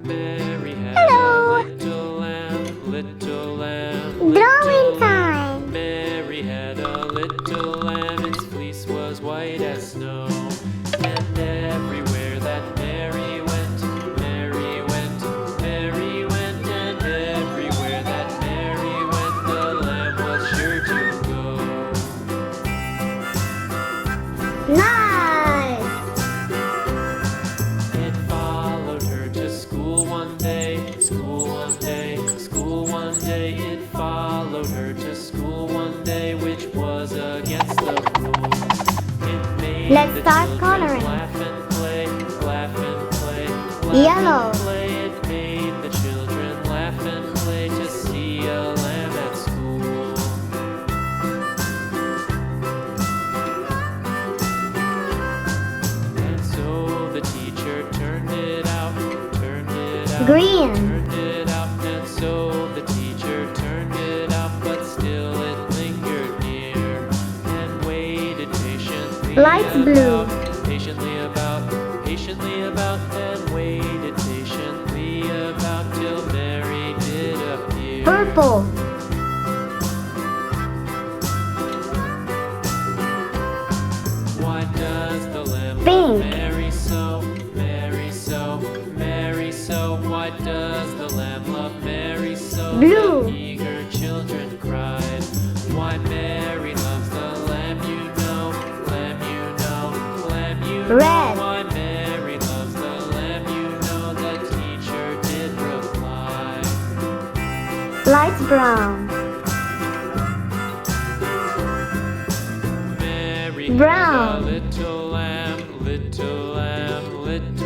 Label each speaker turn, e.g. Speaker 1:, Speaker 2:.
Speaker 1: Mary had
Speaker 2: Hello.
Speaker 1: a little lamb, little lamb,
Speaker 2: Drawing
Speaker 1: little lamb.
Speaker 2: time.
Speaker 1: Mary had a little lamb, its fleece was white as snow. And everywhere that Mary went, Mary went, Mary went. And everywhere that Mary went, the lamb was sure to go.
Speaker 2: Nice.
Speaker 1: It followed her to school one day, school one day, school one day. It followed her to school one day, which was against the rules. It made
Speaker 2: Let's
Speaker 1: the
Speaker 2: start
Speaker 1: children
Speaker 2: coloring.
Speaker 1: laugh and play, laugh and play, laugh
Speaker 2: Yellow.
Speaker 1: and play. It made the children laugh and play to see a lamb at school. And so the teacher turned it out, turned it out,
Speaker 2: Green.
Speaker 1: turned it out. And so the teacher turned it out, but still it lingered near and waited patiently.
Speaker 2: Light blue.
Speaker 1: Patiently about, and waited patiently about till Mary did appear.
Speaker 2: Purple.
Speaker 1: Why does the lamb
Speaker 2: Pink.
Speaker 1: love Mary so, Mary so, Mary so? Why does the lamb love Mary so?
Speaker 2: Blue.
Speaker 1: The eager children cried. Why Mary loves the lamb, you know, lamb, you know, lamb, you know.
Speaker 2: Red.
Speaker 1: Why Mary loves the lamb, you know, the teacher did reply.
Speaker 2: Light brown.
Speaker 1: Mary
Speaker 2: Brown.
Speaker 1: had a little lamb, little lamb, little